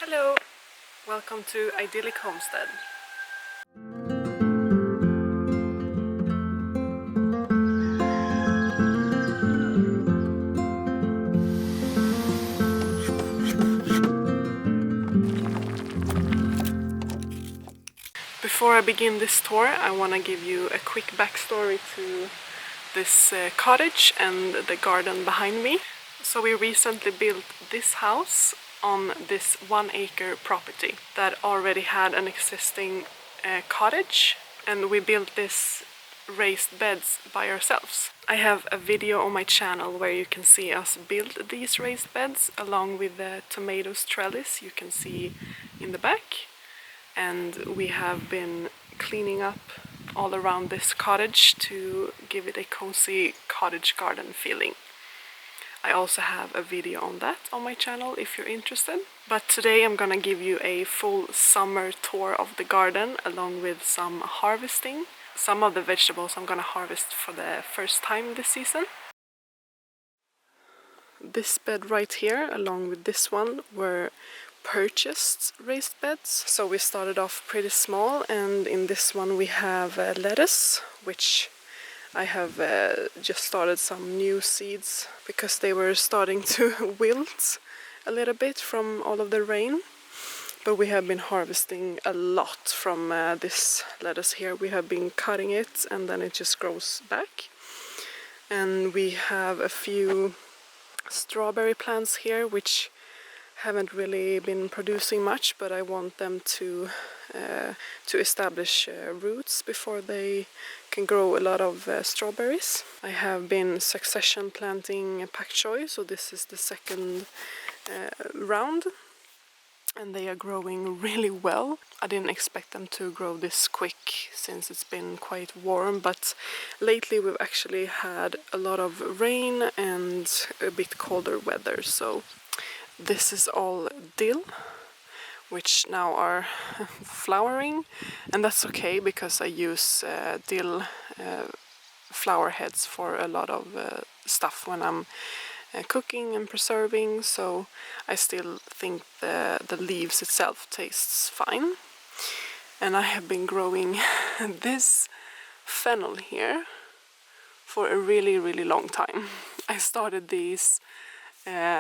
Hello, welcome to Idyllic Homestead. Before I begin this tour, I want to give you a quick backstory to this cottage and the garden behind me. So we recently built this house on this 1-acre property that already had an existing cottage, and we built this raised beds by ourselves. I have a video on my channel where you can see us build these raised beds along with the tomatoes trellis you can see in the back. And we have been cleaning up all around this cottage to give it a cozy cottage garden feeling. I also have a video on that on my channel if you're interested. But today I'm gonna give you a full summer tour of the garden along with some harvesting. Some of the vegetables I'm gonna harvest for the first time this season. This bed right here along with this one were purchased raised beds, so we started off pretty small, and in this one we have lettuce, which I have just started some new seeds because they were starting to wilt a little bit from all of the rain. But we have been harvesting a lot from this lettuce here. We have been cutting it and then it just grows back. And we have a few strawberry plants here which haven't really been producing much, but I want them to establish roots before they can grow a lot of strawberries. I have been succession planting pak choi, so this is the second round, and they are growing really well. I didn't expect them to grow this quick since it's been quite warm, but lately we've actually had a lot of rain and a bit colder weather, so this is all dill, which now are flowering, and that's okay because I use dill flower heads for a lot of stuff when I'm cooking and preserving, so I still think the leaves itself tastes fine. And I have been growing this fennel here for a really long time. I started these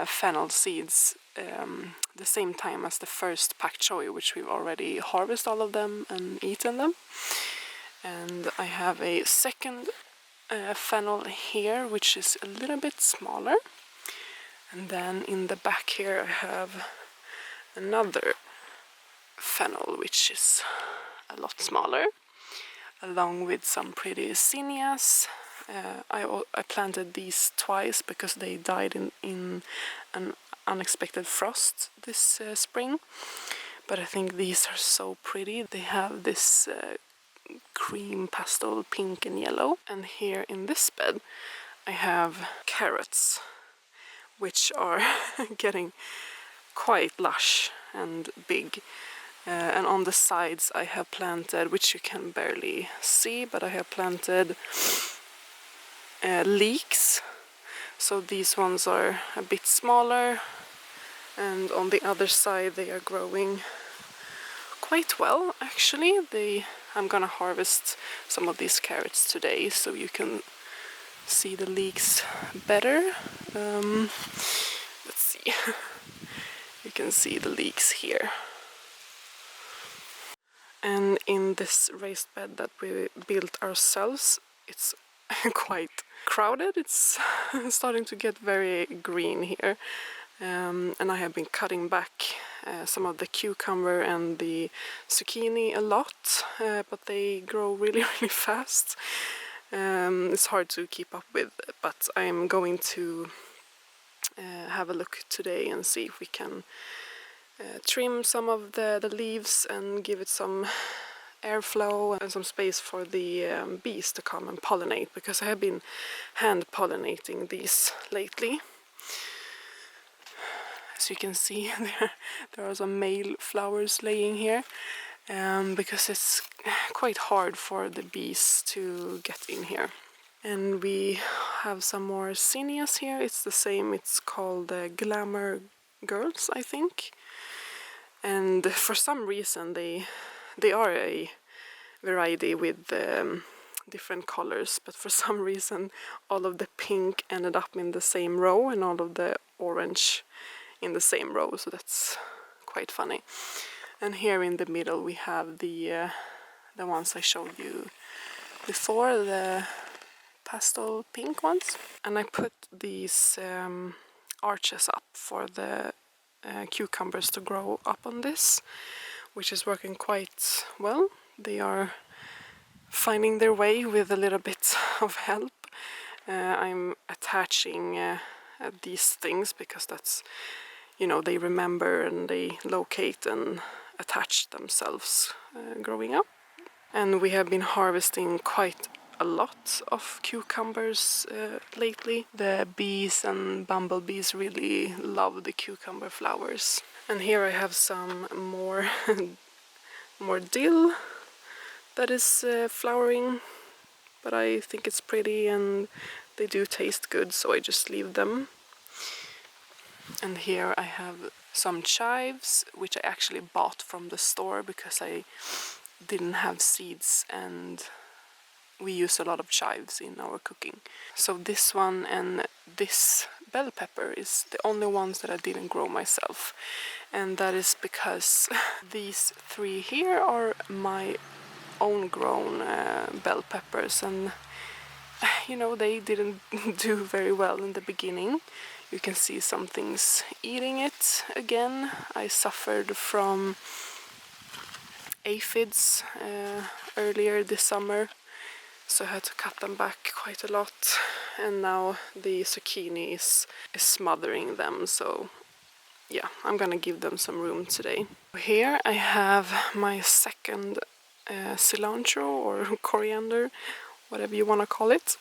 fennel seeds the same time as the first pak choi, which we've already harvested all of them and eaten them. And I have a second fennel here, which is a little bit smaller. And then in the back here I have another fennel, which is a lot smaller, along with some pretty zinnias. I planted these twice because they died in an unexpected frost this spring, but I think these are so pretty. They have this cream, pastel, pink and yellow. And here in this bed I have carrots, which are getting quite lush and big. And on the sides I have planted, which you can barely see, but I have planted leeks. So these ones are a bit smaller, and on the other side they are growing quite well actually. I'm gonna harvest some of these carrots today so you can see the leeks better. Let's see. You can see the leeks here. And in this raised bed that we built ourselves, it's quite crowded. It's starting to get very green here, and I have been cutting back some of the cucumber and the zucchini a lot, but they grow really fast. It's hard to keep up with, but I'm going to have a look today and see if we can trim some of the leaves and give it some airflow and some space for the bees to come and pollinate, because I have been hand pollinating these lately. As you can see, there are some male flowers laying here, because it's quite hard for the bees to get in here. And we have some more zinnias here. It's the same, it's called Glamour Girls, I think. And for some reason they are a variety with different colors, but for some reason all of the pink ended up in the same row and all of the orange in the same row, so that's quite funny. And here in the middle we have the ones I showed you before, the pastel pink ones. And I put these arches up for the cucumbers to grow up on this, which is working quite well. They are finding their way with a little bit of help. I'm attaching these things because that's, you know, they remember and they locate and attach themselves growing up. And we have been harvesting quite a lot of cucumbers lately. The bees and bumblebees really love the cucumber flowers. And here I have some more more dill that is flowering, but I think it's pretty and they do taste good, so I just leave them. And here I have some chives, which I actually bought from the store because I didn't have seeds and we use a lot of chives in our cooking. So this one and this bell pepper is the only ones that I didn't grow myself, and that is because these three here are my own grown bell peppers, and you know, they didn't do very well in the beginning. You can see some things eating it again. I suffered from aphids earlier this summer, so I had to cut them back quite a lot, and now the zucchini is smothering them, so yeah, I'm gonna give them some room today. Here I have my second cilantro or coriander, whatever you want to call it.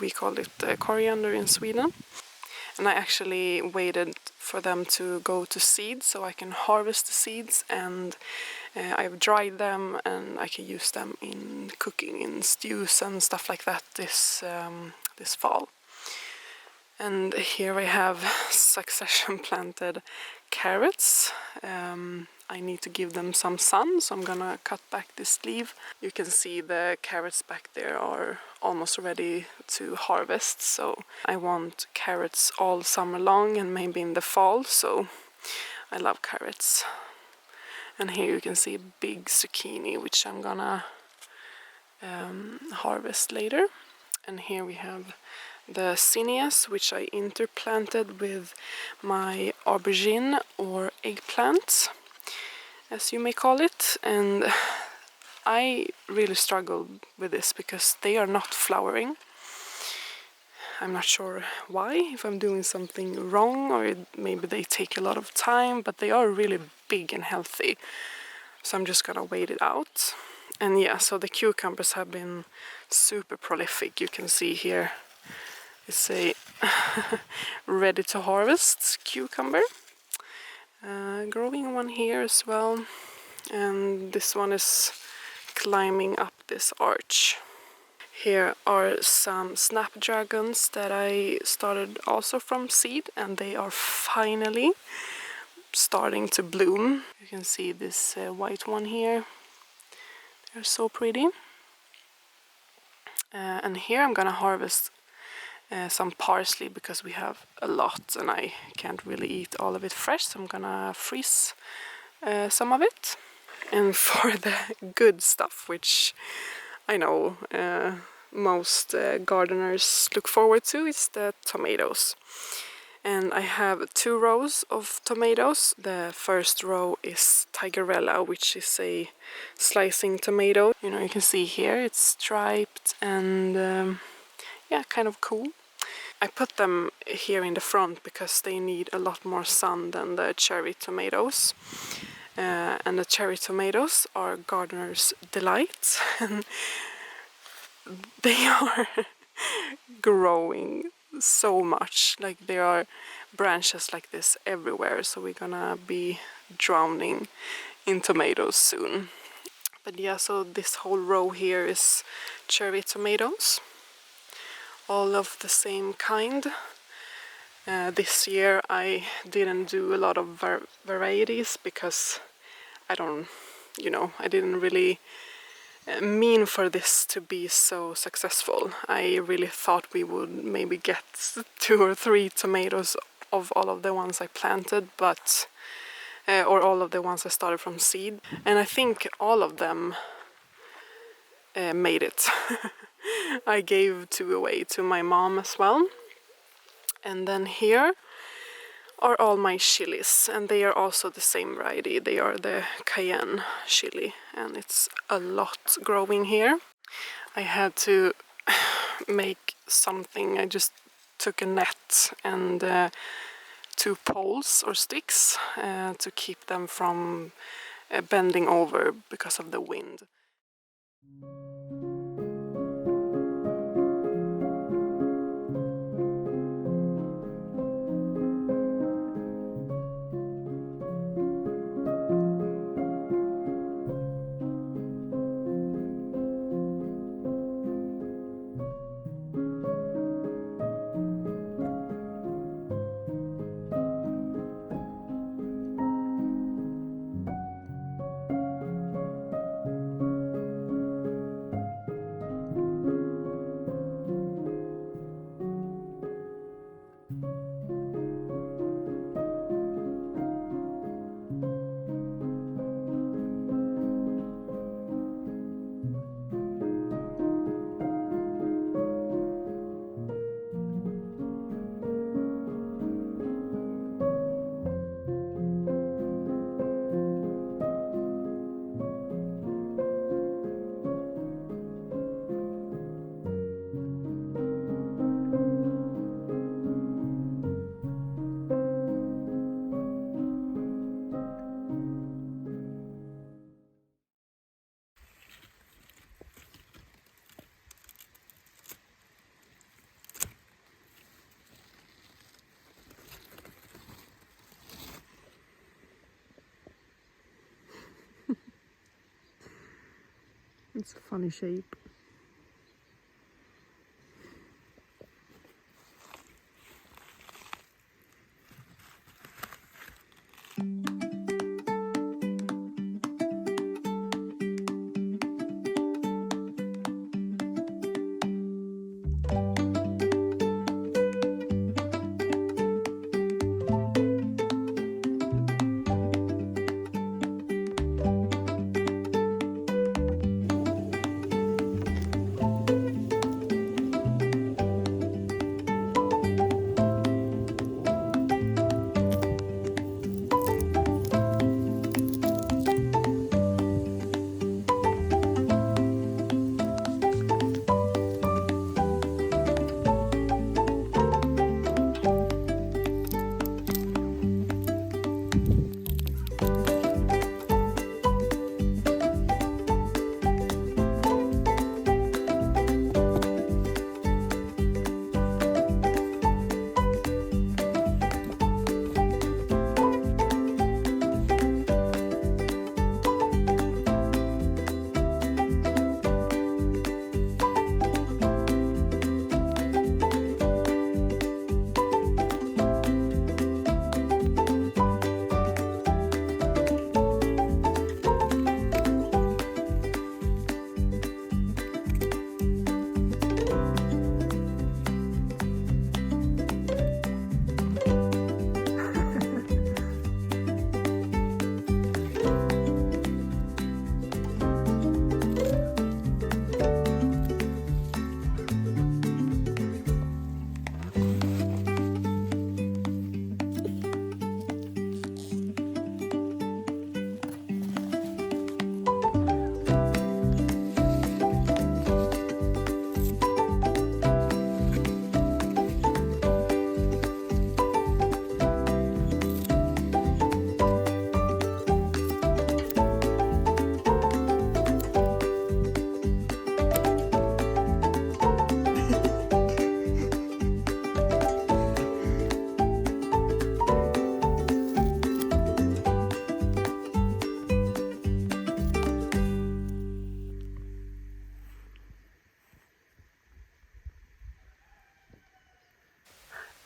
We call it coriander in Sweden. And I actually waited for them to go to seed so I can harvest the seeds, and I've dried them and I can use them in cooking, in stews and stuff like that this fall. And here I have succession planted carrots. I need to give them some sun, so I'm gonna cut back this leaf. You can see the carrots back there are almost ready to harvest, so I want carrots all summer long and maybe in the fall, so I love carrots. And here you can see a big zucchini, which I'm gonna harvest later. And here we have the zinnias, which I interplanted with my aubergine or eggplant, as you may call it. And I really struggled with this because they are not flowering. I'm not sure why, if I'm doing something wrong or maybe they take a lot of time, but they are really big and healthy. So I'm just gonna wait it out. And yeah, so the cucumbers have been super prolific. You can see here it's a ready to harvest cucumber. Growing one here as well. And this one is climbing up this arch. Here are some snapdragons that I started also from seed, and they are finally starting to bloom. You can see this white one here. They're so pretty. And here I'm gonna harvest some parsley because we have a lot and I can't really eat all of it fresh, so I'm gonna freeze some of it. And for the good stuff, which I know most gardeners look forward to, is the tomatoes. And I have 2 rows of tomatoes. The first row is Tigerella, which is a slicing tomato. You know, you can see here it's striped and yeah, kind of cool. I put them here in the front because they need a lot more sun than the cherry tomatoes. And the cherry tomatoes are gardeners' delight. They are growing so much, like there are branches like this everywhere, so we're gonna be drowning in tomatoes soon. But yeah, so this whole row here is cherry tomatoes, all of the same kind. This year I didn't do a lot of varieties because I don't, I didn't really mean for this to be so successful. I really thought we would maybe get 2 or 3 tomatoes of all of the ones I planted, but or all of the ones I started from seed, and I think all of them made it. I gave 2 away to my mom as well. And then here are all my chilies, and they are also the same variety. They are the cayenne chili, and it's a lot growing here. I had to make something. I just took a net and 2 poles or sticks to keep them from bending over because of the wind. It's a funny shape.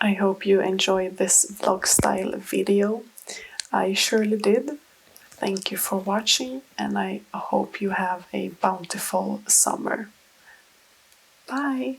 I hope you enjoyed this vlog style video. I surely did. Thank you for watching, and I hope you have a bountiful summer. Bye!